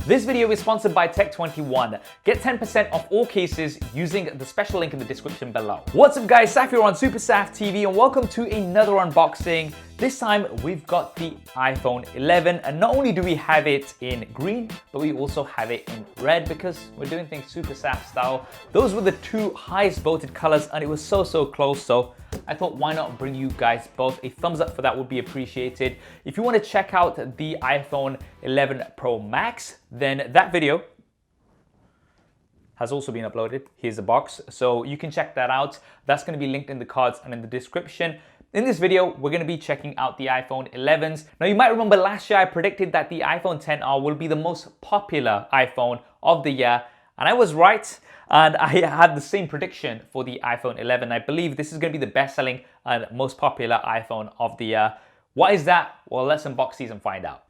This video is sponsored by Tech21. Get 10% off all cases using the special link in the description below. What's up guys, Saf here on SuperSaf TV and welcome to another unboxing. This time we've got the iPhone 11 and not only do we have it in green, but we also have it in red because we're doing things SuperSaf style. Those were the two highest voted colors and it was so close, so I thought why not bring you guys both. A thumbs up for that would be appreciated. If you want to check out the iPhone 11 Pro Max, then that video has also been uploaded. Here's the box, so you can check that out. That's going to be linked in the cards and in the description. In this video, we're going to be checking out the iPhone 11s. Now you might remember last year I predicted that the iPhone XR will be the most popular iPhone of the year, and I was right. And I had the same prediction for the iPhone 11. I believe this is going to be the best-selling and most popular iPhone of the year. What is that? Well, let's unbox these and find out.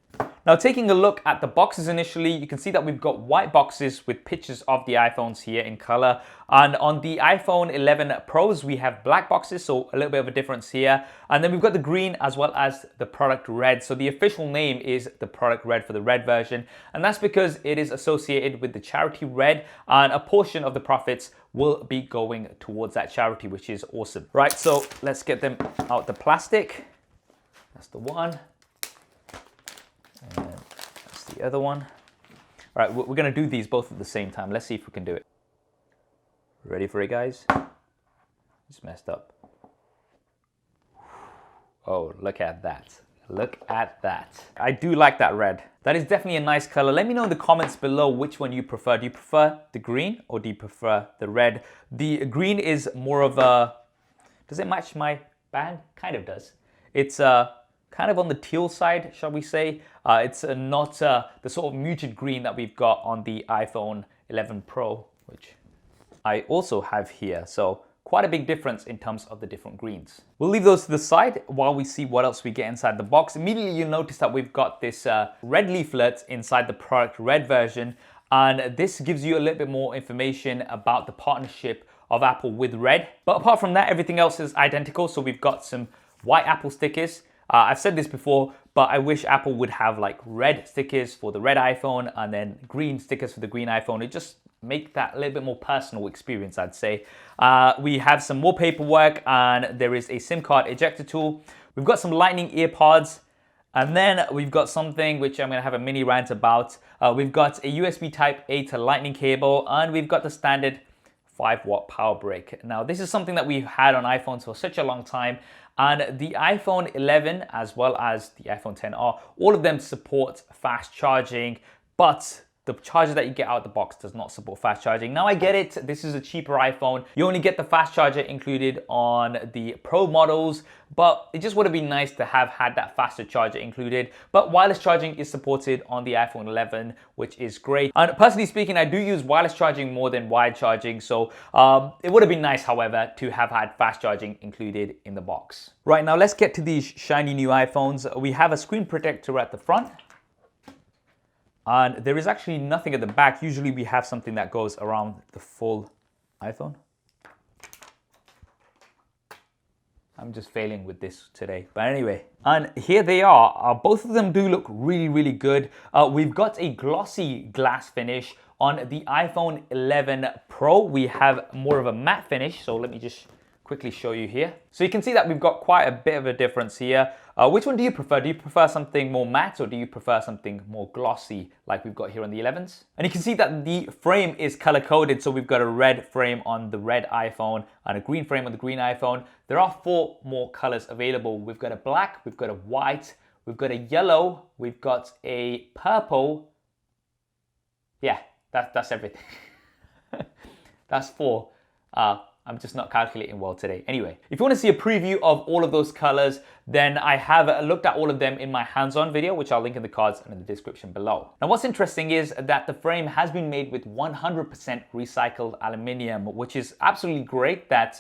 Now, taking a look at the boxes initially, you can see that we've got white boxes with pictures of the iPhones here in color. And on the iPhone 11 Pros, we have black boxes, so a little bit of a difference here. And then we've got the green as well as the product red. So the official name is the product red for the red version. And that's because it is associated with the charity red, and a portion of the profits will be going towards that charity, which is awesome. Right, so let's get them out the plastic. That's the one. And that's the other one. All right, we're gonna do these both at the same time. Let's see if we can do it. Ready for it, guys? It's messed up. Oh, look at that. Look at that. I do like that red. That is definitely a nice color. Let me know in the comments below which one you prefer. Do you prefer the green or do you prefer the red? The green is more of a, does it match my band? Kind of does. It's kind of on the teal side, shall we say. It's not the sort of muted green that we've got on the iPhone 11 Pro, which I also have here. So quite a big difference in terms of the different greens. We'll leave those to the side while we see what else we get inside the box. Immediately you'll notice that we've got this red leaflet inside the product red version. And this gives you a little bit more information about the partnership of Apple with Red. But apart from that, everything else is identical. So we've got some white Apple stickers. I've said this before, but I wish Apple would have like red stickers for the red iPhone and then green stickers for the green iPhone. It just make that a little bit more personal experience, I'd say. We have some more paperwork and there is a SIM card ejector tool. We've got some lightning ear pods. And then we've got something which I'm gonna have a mini rant about. We've got a USB Type A to lightning cable, and we've got the standard 5-watt power brick. Now, this is something that we've had on iPhones for such a long time. And the iPhone 11 as well as the iPhone XR, all of them support fast charging, but the charger that you get out of the box does not support fast charging. Now I get it, this is a cheaper iPhone. You only get the fast charger included on the Pro models, but it just would have been nice to have had that faster charger included. But wireless charging is supported on the iPhone 11, which is great. And personally speaking, I do use wireless charging more than wired charging. So it would have been nice, however, to have had fast charging included in the box. Right, now let's get to these shiny new iPhones. We have a screen protector at the front. And there is actually nothing at the back. Usually we have something that goes around the full iPhone. I'm just failing with this today. But anyway, and here they are. Both of them do look really good. We've got a glossy glass finish. On the iPhone 11 Pro, we have more of a matte finish. So let me just quickly show you here. So you can see that we've got quite a bit of a difference here. Which one do you prefer? Do you prefer something more matte or do you prefer something more glossy like we've got here on the 11s? And you can see that the frame is color coded. So we've got a red frame on the red iPhone and a green frame on the green iPhone. There are 4 more colors available. We've got a black, we've got a white, we've got a yellow, we've got a purple. Yeah, that's everything. That's 4. I'm just not calculating well today. Anyway, if you want to see a preview of all of those colors, then I have looked at all of them in my hands-on video, which I'll link in the cards and in the description below. Now, what's interesting is that the frame has been made with 100% recycled aluminium, which is absolutely great that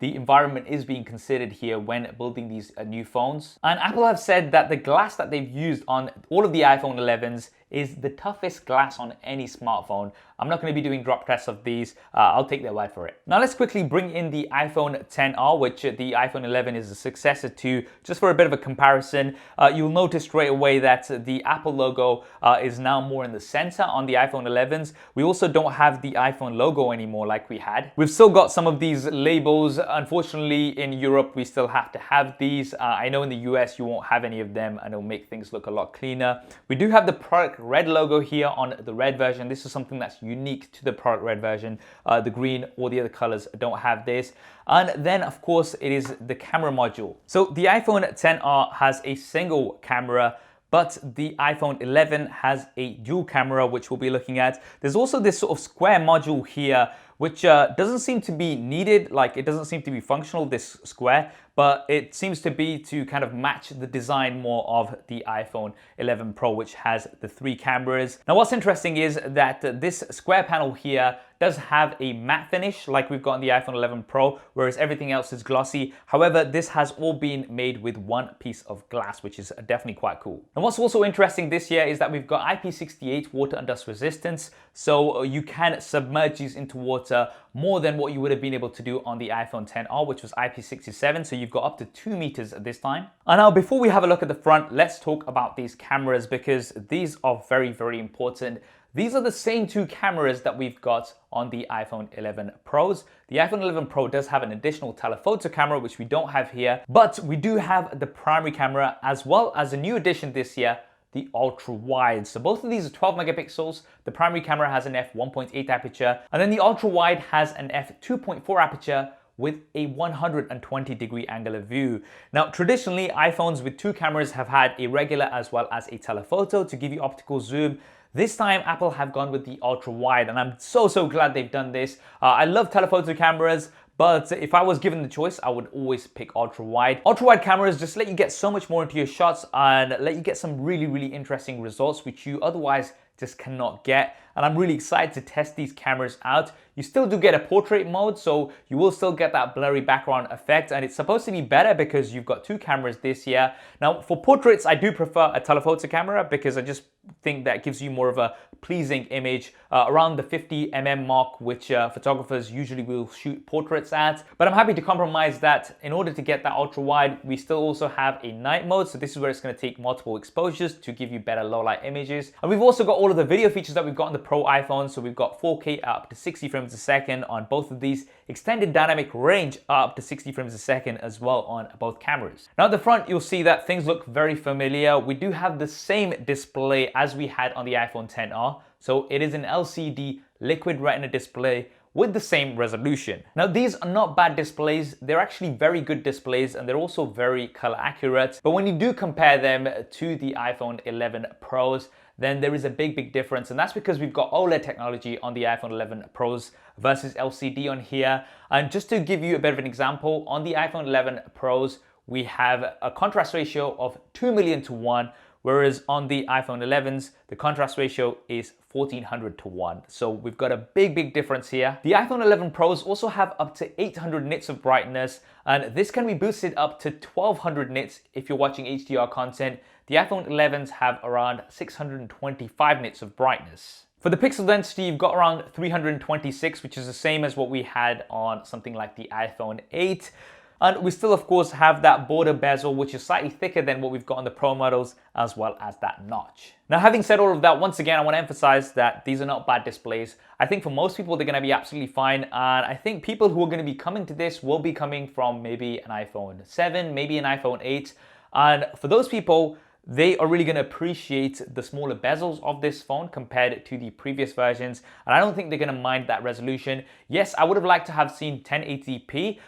the environment is being considered here when building these new phones. And Apple have said that the glass that they've used on all of the iPhone 11s is the toughest glass on any smartphone. I'm not going to be doing drop tests of these. I'll take their word for it. Now let's quickly bring in the iPhone XR, which the iPhone 11 is a successor to. Just for a bit of a comparison, you'll notice straight away that the Apple logo is now more in the center on the iPhone 11s. We also don't have the iPhone logo anymore like we had. We've still got some of these labels. Unfortunately, in Europe, we still have to have these. I know in the US, you won't have any of them, and it'll make things look a lot cleaner. We do have the product red logo here on the red version. This is something that's unique to the product red version. The green or the other colors don't have this. And then of course it is the camera module. So the iPhone XR has a single camera, but the iPhone 11 has a dual camera, which we'll be looking at. There's also this sort of square module here, which doesn't seem to be needed. Like, it doesn't seem to be functional, this square, but it seems to be to kind of match the design more of the iPhone 11 Pro, which has the 3 cameras. Now, what's interesting is that this square panel here does have a matte finish like we've got on the iPhone 11 Pro, whereas everything else is glossy. However, this has all been made with one piece of glass, which is definitely quite cool. And what's also interesting this year is that we've got IP68 Water Dust Resistance, so you can submerge these into water more than what you would have been able to do on the iPhone XR, which was IP67, so you've got up to 2 meters at this time. And now, before we have a look at the front, let's talk about these cameras, because these are very, very important. These are the same 2 cameras that we've got on the iPhone 11 Pros. The iPhone 11 Pro does have an additional telephoto camera, which we don't have here, but we do have the primary camera, as well as a new addition this year, the ultra-wide. So both of these are 12 megapixels. The primary camera has an f1.8 aperture, and then the ultra-wide has an f2.4 aperture with a 120-degree angular view. Now, traditionally, iPhones with 2 cameras have had a regular as well as a telephoto to give you optical zoom. This time, Apple have gone with the ultra-wide, and I'm so glad they've done this. I love telephoto cameras, but if I was given the choice, I would always pick ultra-wide. Ultra-wide cameras just let you get so much more into your shots and let you get some really, really interesting results, which you otherwise just cannot get. And I'm really excited to test these cameras out. You still do get a portrait mode, so you will still get that blurry background effect, and it's supposed to be better because you've got 2 cameras this year. Now, for portraits, I do prefer a telephoto camera because I just think that gives you more of a pleasing image around the 50mm mark, which photographers usually will shoot portraits at. But I'm happy to compromise that. In order to get that ultra wide, we still also have a night mode, so this is where it's going to take multiple exposures to give you better low light images. And we've also got all of the video features that we've got on the Pro iPhone, so we've got 4K up to 60 frames a second on both of these, extended dynamic range up to 60 frames a second as well on both cameras. Now at the front, you'll see that things look very familiar. We do have the same display as we had on the iPhone XR, so it is an LCD liquid retina display with the same resolution. Now these are not bad displays, they're actually very good displays, and they're also very color accurate. But when you do compare them to the iPhone 11 Pros, then there is a big difference, and that's because we've got OLED technology on the iPhone 11 Pros versus LCD on here. And just to give you a bit of an example, on the iPhone 11 Pros, we have a contrast ratio of 2 million to 1, whereas on the iPhone 11s, the contrast ratio is 1400 to 1. So we've got a big difference here. The iPhone 11 Pros also have up to 800 nits of brightness, and this can be boosted up to 1200 nits if you're watching HDR content. The iPhone 11s have around 625 nits of brightness. For the pixel density, you've got around 326, which is the same as what we had on something like the iPhone 8. And we still, of course, have that border bezel, which is slightly thicker than what we've got on the Pro models, as well as that notch. Now, having said all of that, once again, I want to emphasize that these are not bad displays. I think for most people, they're going to be absolutely fine. And I think people who are going to be coming to this will be coming from maybe an iPhone 7, maybe an iPhone 8. And for those people, they are really going to appreciate the smaller bezels of this phone compared to the previous versions, and I don't think they're going to mind that resolution. Yes, I would have liked to have seen 1080p.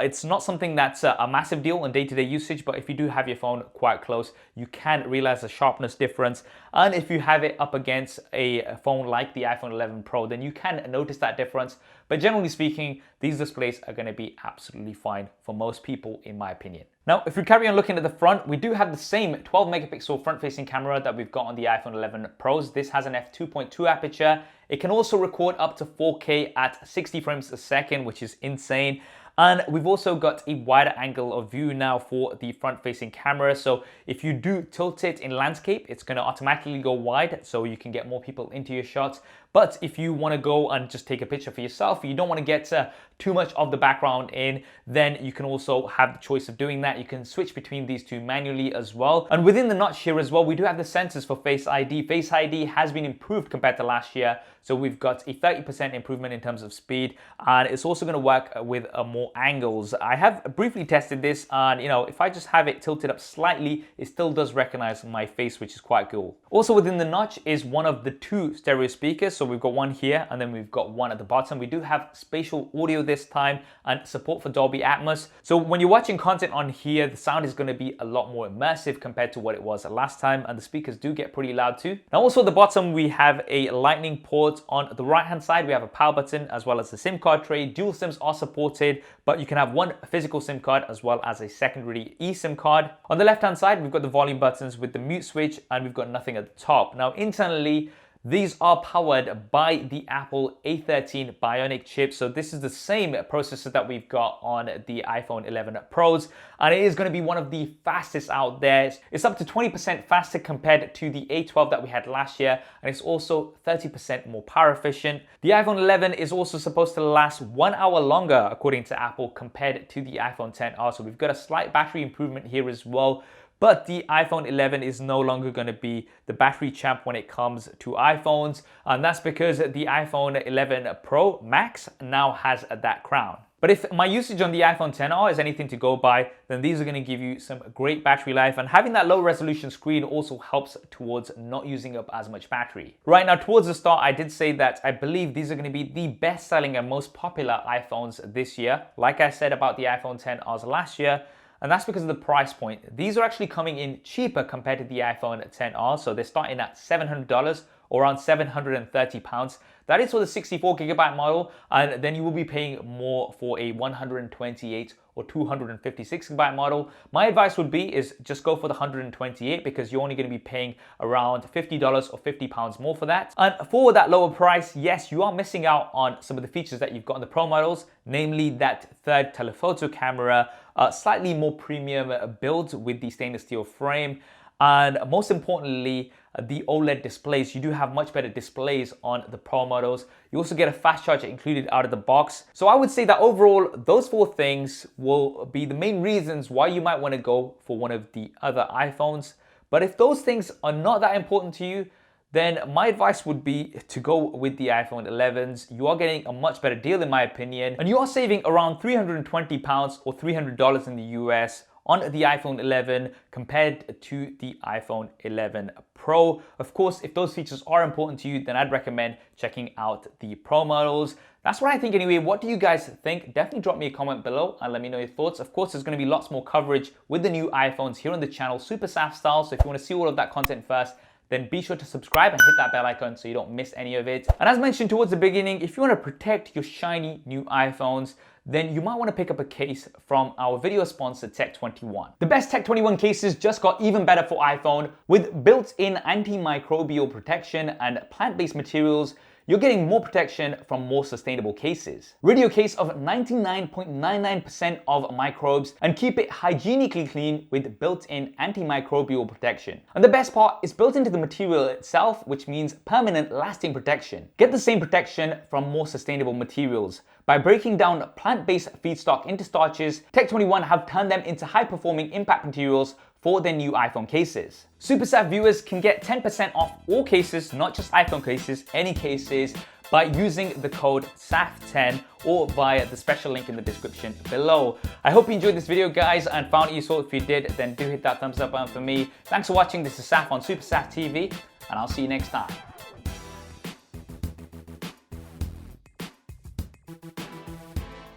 It's not something that's a massive deal in day-to-day usage, but if you do have your phone quite close, you can realize the sharpness difference. And if you have it up against a phone like the iPhone 11 Pro, then you can notice that difference. But generally speaking, these displays are going to be absolutely fine for most people, in my opinion. Now, if we carry on looking at the front, we do have the same 12 megapixel front-facing camera that we've got on the iPhone 11 Pros. This has an f2.2 aperture. It can also record up to 4K at 60 frames a second, which is insane. And we've also got a wider angle of view now for the front-facing camera. So if you do tilt it in landscape, it's going to automatically go wide so you can get more people into your shots. But if you want to go and just take a picture for yourself, you don't want to get too much of the background in, then you can also have the choice of doing that. You can switch between these two manually as well. And within the notch here as well, we do have the sensors for Face ID. Face ID has been improved compared to last year. So we've got a 30% improvement in terms of speed, and it's also going to work with more angles. I have briefly tested this, and if I just have it tilted up slightly, it still does recognize my face, which is quite cool. Also within the notch is one of the two stereo speakers. So we've got one here, and then we've got one at the bottom. We do have spatial audio this time and support for Dolby Atmos. So when you're watching content on here, the sound is going to be a lot more immersive compared to what it was last time, and the speakers do get pretty loud too. Now also at the bottom, we have a lightning port. On the right hand side, we have a power button as well as the SIM card tray. Dual SIMs are supported, but you can have one physical SIM card as well as a secondary eSIM card. On the left hand side, we've got the volume buttons with the mute switch, and we've got nothing at the top. Now internally, these are powered by the Apple A13 Bionic chip. So this is the same processor that we've got on the iPhone 11 Pros, and it is going to be one of the fastest out there. It's up to 20% faster compared to the A12 that we had last year, and it's also 30% more power efficient. The iPhone 11 is also supposed to last 1 hour longer, according to Apple, compared to the iPhone XR. So we've got a slight battery improvement here as well. But the iPhone 11 is no longer going to be the battery champ when it comes to iPhones, and that's because the iPhone 11 Pro Max now has that crown. But if my usage on the iPhone XR is anything to go by, then these are going to give you some great battery life, and having that low resolution screen also helps towards not using up as much battery. Right now, towards the start, I did say that I believe these are going to be the best selling and most popular iPhones this year. Like I said about the iPhone XRs last year, and that's because of the price point. These are actually coming in cheaper compared to the iPhone XR. So they're starting at $700 or around £730. That is for the 64GB model, and then you will be paying more for a 128 or 256GB model. My advice would be is just go for the 128, because you're only going to be paying around $50 or £50 more for that. And for that lower price, yes, you are missing out on some of the features that you've got in the Pro models, namely that third telephoto camera, slightly more premium build with the stainless steel frame, and most importantly, the OLED displays. You do have much better displays on the Pro models. You also get a fast charger included out of the box. So I would say that overall, those four things will be the main reasons why you might want to go for one of the other iPhones. But if those things are not that important to you, then my advice would be to go with the iPhone 11s. You are getting a much better deal in my opinion, and you are saving around £320 or $300 in the US on the iPhone 11 compared to the iPhone 11 Pro. Of course, if those features are important to you, then I'd recommend checking out the Pro models. That's what I think anyway. What do you guys think? Definitely drop me a comment below and let me know your thoughts. Of course, there's going to be lots more coverage with the new iPhones here on the channel, SuperSaf style. So if you want to see all of that content first, then be sure to subscribe and hit that bell icon so you don't miss any of it. And as mentioned towards the beginning, if you want to protect your shiny new iPhones, then you might want to pick up a case from our video sponsor, Tech21. The best Tech21 cases just got even better for iPhone. With built-in antimicrobial protection and plant-based materials, you're getting more protection from more sustainable cases. Rid your case of 99.99% of microbes and keep it hygienically clean with built-in antimicrobial protection. And the best part is built into the material itself, which means permanent lasting protection. Get the same protection from more sustainable materials. By breaking down plant-based feedstock into starches, Tech21 have turned them into high-performing impact materials for their new iPhone cases. SuperSaf viewers can get 10% off all cases, not just iPhone cases, any cases, by using the code SAF10 or via the special link in the description below. I hope you enjoyed this video, guys, and found it useful. If you did, then do hit that thumbs up button for me. Thanks for watching. This is Saf on SuperSaf TV, and I'll see you next time.